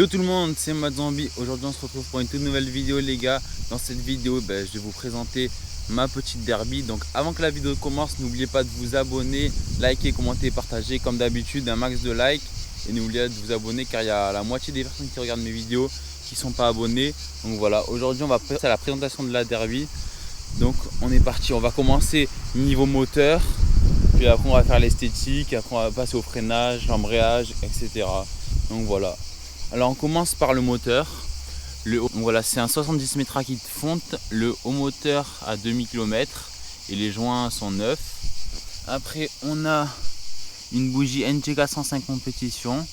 Yo tout le monde, c'est Madzambi. Aujourd'hui on se retrouve pour une toute nouvelle vidéo les gars. Dans cette vidéo je vais vous présenter ma petite derby. Donc avant que la vidéo commence, n'oubliez pas de vous abonner, liker, commenter, partager comme d'habitude, un max de likes. Et n'oubliez pas de vous abonner car il y a la moitié des personnes qui regardent mes vidéos qui ne sont pas abonnées. Donc voilà, aujourd'hui on va passer à la présentation de la derby. Donc on est parti, on va commencer niveau moteur. Puis après on va faire l'esthétique, après on va passer au freinage, l'embrayage, etc. Donc voilà. Alors on commence par le moteur. Voilà, c'est un 70 métra kit fonte. Le haut moteur à demi kilomètre et les joints sont neufs. Après on a une bougie NGK 105 compétition.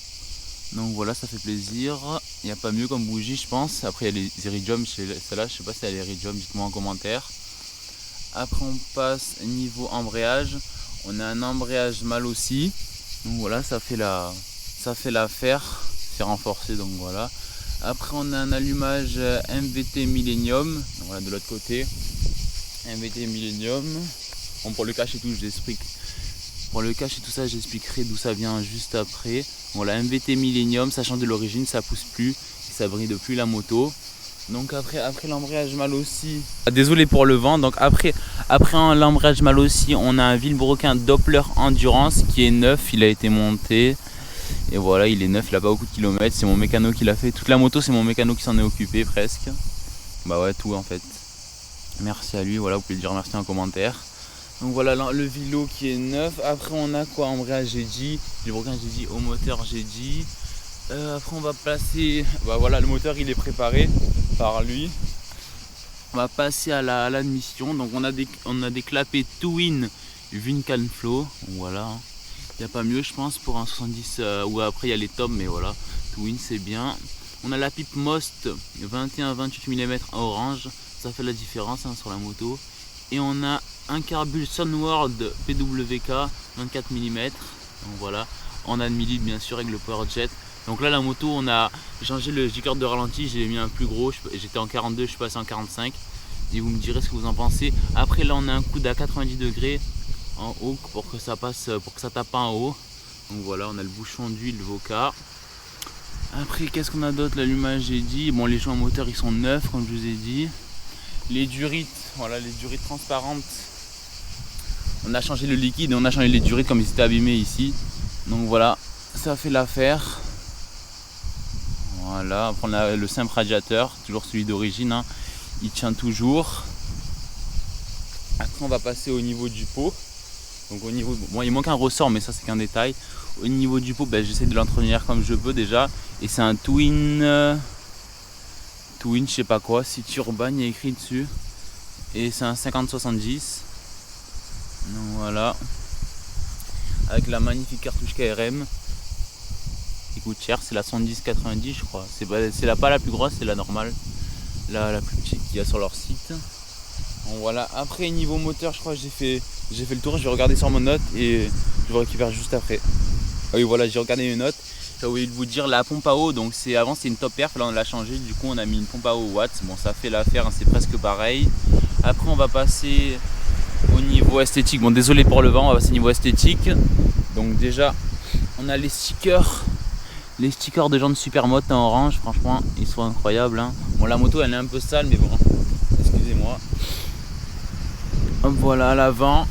Donc voilà, ça fait plaisir. Il n'y a pas mieux comme bougie je pense. Après il y a les Iridium, celle-là je sais pas si elle est Iridium, dites-moi en commentaire. Après on passe niveau embrayage. On a un embrayage mâle aussi. Donc voilà, ça fait l'affaire. C'est renforcé, donc voilà. Après on a un allumage MVT Millennium. Donc voilà, de l'autre côté. MVT Millennium. Bon, pour le cache et tout, je l'explique. Pour le cache et tout ça, j'expliquerai d'où ça vient juste après. Voilà, MVT Millennium, ça change de l'origine, ça pousse plus, ça brille plus la moto. Donc après l'embrayage mâle aussi. Désolé pour le vent. Donc après l'embrayage mâle aussi, on a un Vilebrequin Doppler Endurance qui est neuf, il a été monté. Et voilà, il est neuf, il a pas beaucoup de kilomètres, c'est mon mécano qui l'a fait. Toute la moto, c'est mon mécano qui s'en est occupé presque. Bah ouais, tout en fait. Merci à lui, voilà, vous pouvez le dire merci en commentaire. Donc voilà le vélo qui est neuf. Après on a quoi? Embrayage j'ai dit, Vilebrequin j'ai dit, au moteur j'ai dit. Après on va passer, bah voilà, le moteur il est préparé par lui. On va passer à l'admission. Donc on a des clapets Twin Vulcan Flow. Voilà. Il n'y a pas mieux je pense pour un 70 ou après il y a les tomes, mais voilà, Twin c'est bien. On a la pipe Most 21-28 mm orange, ça fait la différence hein, sur la moto. Et on a un carbule Sunworld PWK 24 mm. Donc voilà, en admilite bien sûr avec le power jet. Donc là la moto, on a changé le J-corde de ralenti, j'ai mis un plus gros, j'étais en 42, je suis passé en 45. Et vous me direz ce que vous en pensez. Après là on a un coude à 90 degrés en haut pour que ça passe, pour que ça tape en haut. Donc voilà, on a le bouchon d'huile Voca. Après qu'est-ce qu'on a d'autre? L'allumage j'ai dit. Bon, les joints moteurs ils sont neufs comme je vous ai dit. Les durites, voilà, les durites transparentes. On a changé le liquide et on a changé les durites comme ils étaient abîmés ici. Donc voilà, ça fait l'affaire. Voilà, après on a le simple radiateur, toujours celui d'origine, hein. Il tient toujours. Après on va passer au niveau du pot. Donc au niveau, bon, il manque un ressort mais ça c'est qu'un détail. Au niveau du pot, j'essaie de l'entretenir comme je peux déjà. Et c'est un Twin je sais pas quoi, City Urban, il y a écrit dessus. Et c'est un 50-70. Donc voilà. Avec la magnifique cartouche KRM. Qui coûte cher, c'est la 110-90 je crois. C'est pas la plus grosse, c'est la normale. La plus petite qu'il y a sur leur site. Donc voilà, après niveau moteur je crois que j'ai fait le tour, je vais regarder sur mon note et je vous récupère juste après. Ah oui voilà, j'ai regardé mes notes. J'ai oublié de vous dire la pompe à eau, donc avant c'était une top perf, là on l'a changé, du coup on a mis une pompe à eau watts. Bon ça fait l'affaire, hein, c'est presque pareil. Après on va passer au niveau esthétique. Bon désolé pour le vent, on va passer au niveau esthétique. Donc déjà on a les stickers de jantes Supermoto en orange, franchement ils sont incroyables hein. Bon la moto elle est un peu sale mais bon, excusez-moi. Hop, voilà à l'avant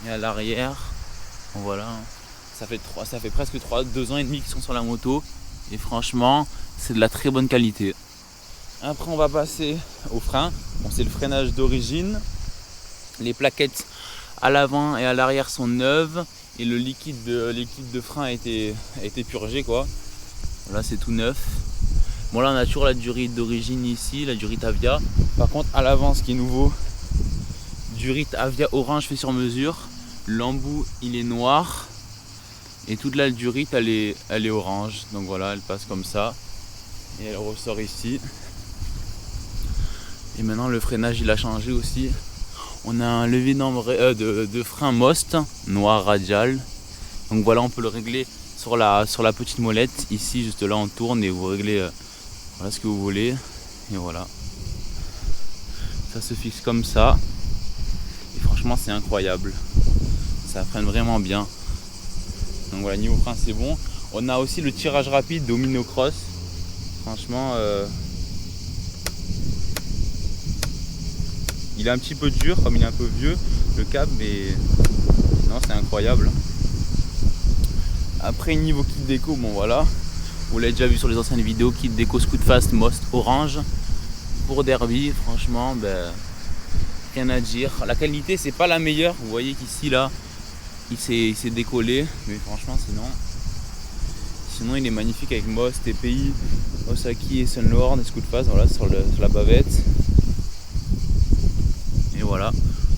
et à l'arrière. Bon, voilà, ça fait presque 2 ans et demi qu'ils sont sur la moto et franchement c'est de la très bonne qualité. Après on va passer au frein. Bon, c'est le freinage d'origine. Les plaquettes à l'avant et à l'arrière sont neuves et le liquide de frein a été purgé quoi. Là c'est tout neuf. Bon là on a toujours la durite d'origine ici, la durite Avia. Par contre à l'avant ce qui est nouveau, durite Avia orange fait sur mesure. L'embout il est noir. Et toute la durite elle est orange. Donc voilà, elle passe comme ça. Et elle ressort ici. Et maintenant le freinage il a changé aussi. On a un levier de frein Most, noir radial. Donc voilà, on peut le régler sur la petite molette. Ici juste là on tourne et vous réglez voilà ce que vous voulez. Et voilà, ça se fixe comme ça et franchement c'est incroyable, ça freine vraiment bien. Donc voilà, niveau frein c'est bon. On a aussi le tirage rapide Domino Cross. Franchement, il est un petit peu dur, comme il est un peu vieux, le câble, mais non, c'est incroyable. Après, niveau kit déco, bon voilà, vous l'avez déjà vu sur les anciennes vidéos, kit déco Scootfast Most Orange pour Derby. Franchement, ben, rien à dire. La qualité, c'est pas la meilleure. Vous voyez qu'ici, là, il s'est décollé, mais franchement, sinon il est magnifique avec Most, TPI, Osaki et Sunlord et Scootfast, voilà, sur la bavette. Et voilà,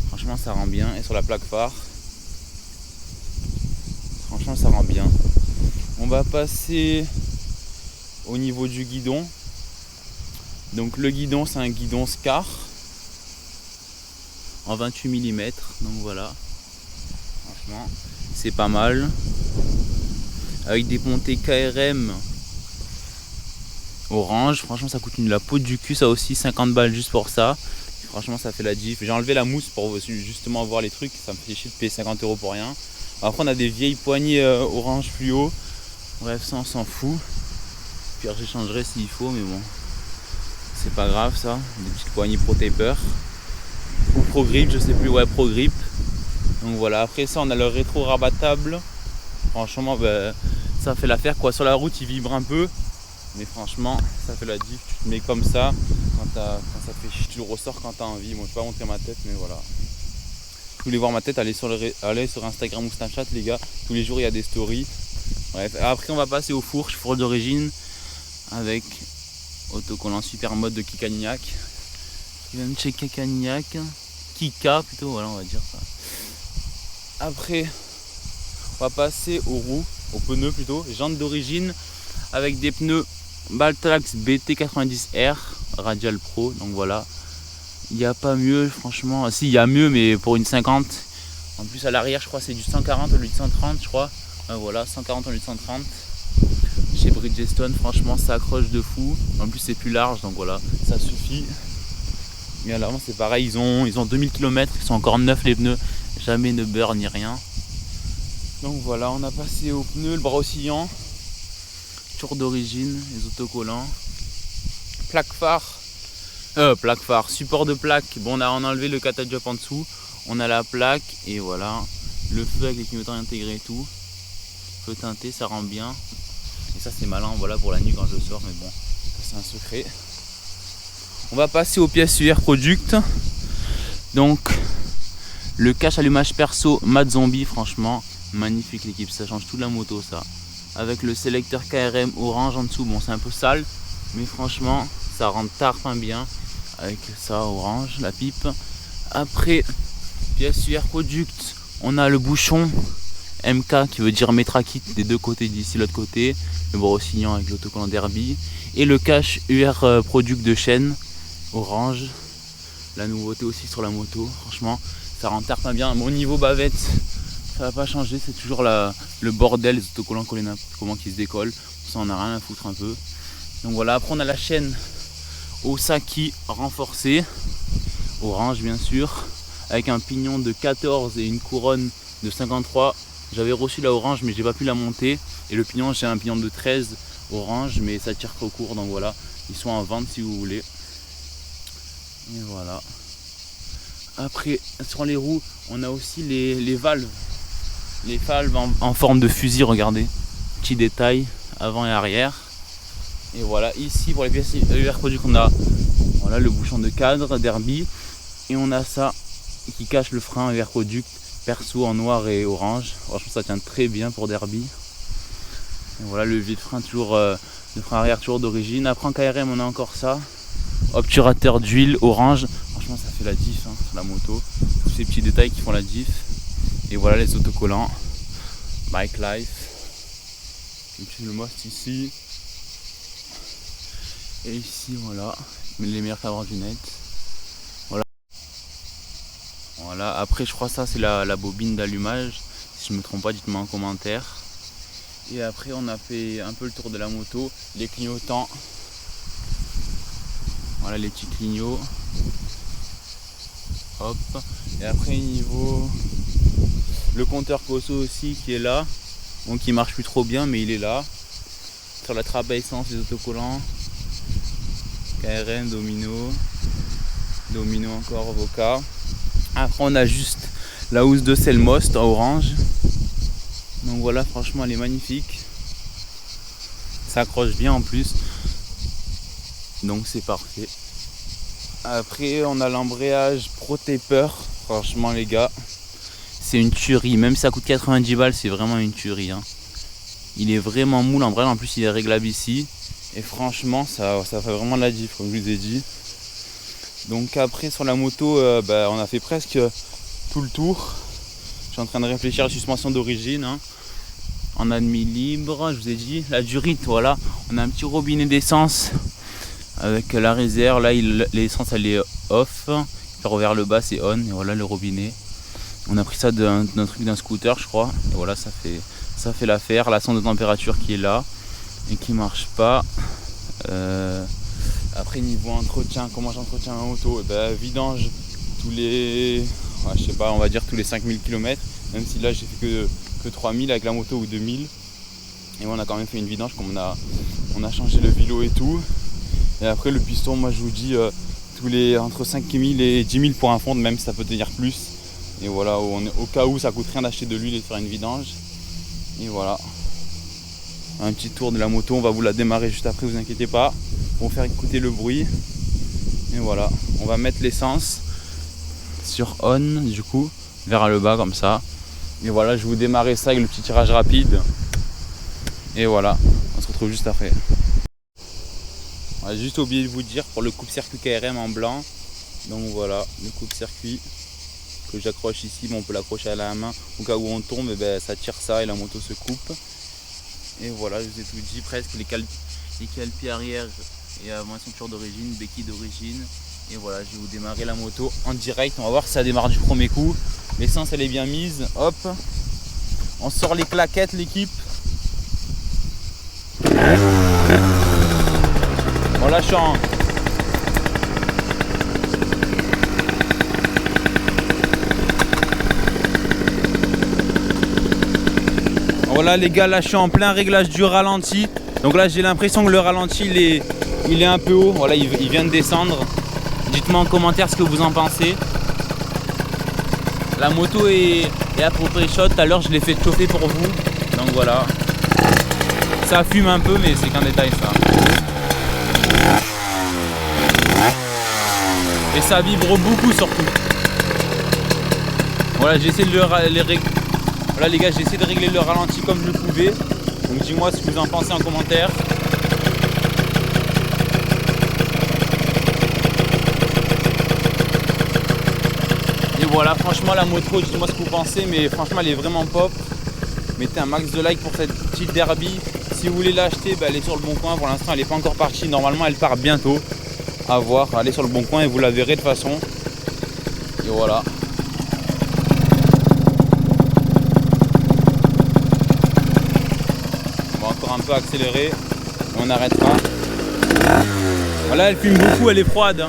franchement ça rend bien. Et sur la plaque phare, franchement ça rend bien. On va passer au niveau du guidon. Donc le guidon, c'est un guidon Scar en 28 mm, donc voilà, franchement c'est pas mal, avec des montées KRM orange. Franchement ça coûte la peau du cul, ça aussi, 50 balles juste pour ça. Franchement ça fait la diff. J'ai enlevé la mousse pour justement voir les trucs, ça me fait chier de payer 50 € pour rien. Après on a des vieilles poignées orange fluo, bref ça on s'en fout. Puis j'échangerai s'il faut, mais bon c'est pas grave ça. Des petites poignées Pro Taper ou Pro Grip, je sais plus, ouais Pro Grip. Donc voilà, après ça on a le rétro rabattable. Franchement ben, ça fait l'affaire quoi. Sur la route il vibre un peu, mais franchement ça fait la diff. Tu te mets comme ça quand ça fait chier, tu le ressors quand t'as envie. Moi je vais pas montrer ma tête, mais voilà. Si vous voulez voir ma tête, allez sur Instagram ou Snapchat les gars, tous les jours il y a des stories. Bref, après on va passer aux fourches d'origine avec autocollant super mode de Kikaniak. Il vient de chez Kikaniak, Kika plutôt, voilà on va dire ça. Après on va passer aux roues, aux pneus plutôt, jantes d'origine avec des pneus Baltrax BT90R Radial Pro. Donc voilà, il n'y a pas mieux franchement. Si, il y a mieux, mais pour une 50. En plus à l'arrière je crois c'est du 140 au lieu de 130 je crois. Voilà, 140 au lieu de 130 chez Bridgestone. Franchement ça accroche de fou. En plus c'est plus large, donc voilà, ça suffit. Mais à l'avant c'est pareil, ils ont 2000 km, ils sont encore neufs les pneus, jamais ne beurre ni rien. Donc voilà, on a passé aux pneus, le bras oscillant, tour d'origine, les autocollants, plaque phare, support de plaque. Bon, on a enlevé le catadiop en dessous, on a la plaque et voilà, le feu avec les clignotants intégrés et tout, feu teinté, ça rend bien. Et ça c'est malin, voilà, pour la nuit quand je sors, mais bon, c'est un secret. On va passer aux pièces UR Product. Donc le cache allumage perso Mad Zombie, franchement magnifique l'équipe, ça change toute la moto ça. Avec le sélecteur KRM orange en dessous, bon c'est un peu sale, mais franchement ça rend tarpin bien avec ça orange, la pipe. Après pièce UR Product, on a le bouchon MK qui veut dire Metrakit des deux côtés, d'ici l'autre côté, le bras oscillant avec l'autocollant Derby, et le cache UR Product de chaîne orange, la nouveauté aussi sur la moto. Franchement ça rend tarpin bien. Mon niveau bavette ça va pas changer, c'est toujours le bordel, les autocollants collés n'importe comment qui se décollent, ça on a rien à foutre un peu. Donc voilà, après on a la chaîne Osaki renforcée, orange bien sûr, avec un pignon de 14 et une couronne de 53. J'avais reçu la orange mais j'ai pas pu la monter, et le pignon j'ai un pignon de 13 orange mais ça tire trop court, donc voilà, ils sont en vente si vous voulez. Et voilà. Après sur les roues on a aussi les valves. Les valves en forme de fusil, regardez, petit détail avant et arrière. Et voilà, ici pour les pièces UR Product on a voilà, le bouchon de cadre Derby, et on a ça qui cache le frein UR Product perso en noir et orange. Franchement ça tient très bien pour Derby. Et voilà, le levier de frein toujours, le frein arrière toujours d'origine. Après en KRM on a encore ça, obturateur d'huile orange. Franchement ça fait la diff hein, sur la moto, tous ces petits détails qui font la diff. Et voilà les autocollants Bike Life, le Most ici, et ici voilà les meilleurs cadres du net. Voilà, après je crois ça c'est la bobine d'allumage, si je me trompe pas dites-moi en commentaire. Et après on a fait un peu le tour de la moto, les clignotants, voilà les petits clignots, hop. Et après niveau le compteur Cosso aussi qui est là, Donc il marche plus trop bien, mais il est là. Sur la trappe à essence, les autocollants. KRM, Domino encore, Voca. Après on a juste la housse de Selmost en orange. Donc voilà, franchement elle est magnifique. Ça accroche bien en plus. Donc c'est parfait. Après on a l'embrayage Pro Taper. Franchement les gars, c'est une tuerie. Même si ça coûte 90 balles, c'est vraiment une tuerie. Hein. Il est vraiment mou l'embrayage. En plus il est réglable ici. Et franchement ça fait vraiment la diff comme je vous ai dit. Donc après sur la moto, on a fait presque tout le tour. Je suis en train de réfléchir à la suspension d'origine. Hein. En admis libre, je vous ai dit. La durite, voilà. On a un petit robinet d'essence avec la réserve. Là, l'essence elle est off. Vers le bas, c'est on. Et voilà le robinet. On a pris ça d'un truc d'un scooter, je crois. Et voilà, ça fait l'affaire. La sonde de température qui est là et qui marche pas. Après niveau entretien, comment j'entretiens ma moto, vidange tous les, je sais pas, on va dire tous les 5000 km, même si là j'ai fait que 3000 avec la moto ou 2000. Et on a quand même fait une vidange comme on a changé le vélo et tout. Et après le piston, moi je vous dis tous les entre 5000 et 10 000 pour un fond, même si ça peut tenir plus. Et voilà, au cas où ça coûte rien d'acheter de l'huile et de faire une vidange. Et voilà. Un petit tour de la moto, on va vous la démarrer juste après, vous inquiétez pas. Pour faire écouter le bruit. Et voilà, on va mettre l'essence sur on du coup, vers le bas comme ça. Et voilà, je vais vous démarrer ça avec le petit tirage rapide. Et voilà, on se retrouve juste après. J'ai juste oublié de vous dire pour le coupe-circuit KRM en blanc. Donc voilà, le coupe-circuit que j'accroche ici, on peut l'accrocher à la main. Au cas où on tombe, ça tire ça et la moto se coupe. Et voilà, je vous ai tout dit, presque les cale-pieds arrière et avant ceinture d'origine, béquille d'origine. Et voilà, je vais vous démarrer la moto en direct. On va voir si ça démarre du premier coup. L'essence elle est bien mise. Hop, on sort les claquettes l'équipe. On lâche en... Voilà les gars, là je suis en plein réglage du ralenti. Donc là j'ai l'impression que le ralenti il est un peu haut. Voilà, il vient de descendre. Dites-moi en commentaire ce que vous en pensez. La moto est à propos shot. Tout à l'heure je l'ai fait chauffer pour vous. Donc voilà. Ça fume un peu mais c'est qu'un détail ça. Et ça vibre beaucoup surtout. Voilà, j'ai essayé de les régler. Voilà les gars, j'ai essayé de régler le ralenti comme je pouvais. Donc dis-moi ce que vous en pensez en commentaire. Et voilà, franchement la moto, dites-moi ce que vous pensez, mais franchement elle est vraiment pop. Mettez un max de like pour cette petite derby. Si vous voulez l'acheter, elle est sur le bon coin. Pour l'instant elle n'est pas encore partie. Normalement elle part bientôt. À voir, allez sur le bon coin et vous la verrez de toute façon. Et voilà. Un peu accéléré et on arrêtera. Voilà, elle fume beaucoup, elle est froide.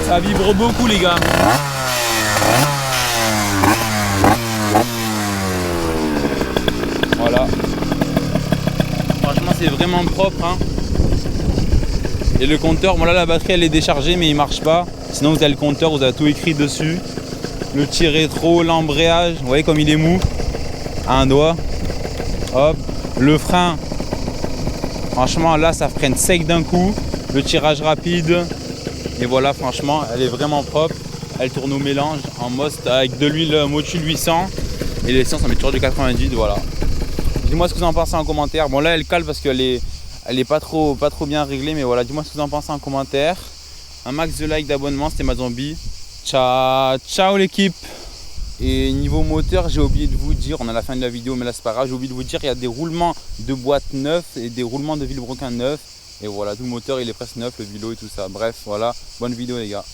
Ça vibre beaucoup les gars. Voilà. Franchement c'est vraiment propre hein. Et le compteur, bon là la batterie elle est déchargée mais il marche pas. Sinon vous avez le compteur, vous avez tout écrit dessus. Le petit rétro, l'embrayage, vous voyez comme il est mou. À un doigt. Hop. Le frein. Franchement là ça freine sec d'un coup. Le tirage rapide. Et voilà franchement elle est vraiment propre. Elle tourne au mélange en Most avec de l'huile Motul 800. Et l'essence on met toujours du 90, voilà. Dis-moi ce que vous en pensez en commentaire. Bon là elle cale parce qu'elle est... Elle n'est pas trop bien réglée, mais voilà, dis-moi ce que vous en pensez en commentaire. Un max de like, d'abonnement, c'était Mazombi. Ciao l'équipe. Et niveau moteur, j'ai oublié de vous dire, on est à la fin de la vidéo, mais là c'est pas grave, j'ai oublié de vous dire, il y a des roulements de boîte neufs et des roulements de vilebrequin neufs. Et voilà, tout le moteur il est presque neuf, le vélo et tout ça. Bref, voilà, bonne vidéo les gars.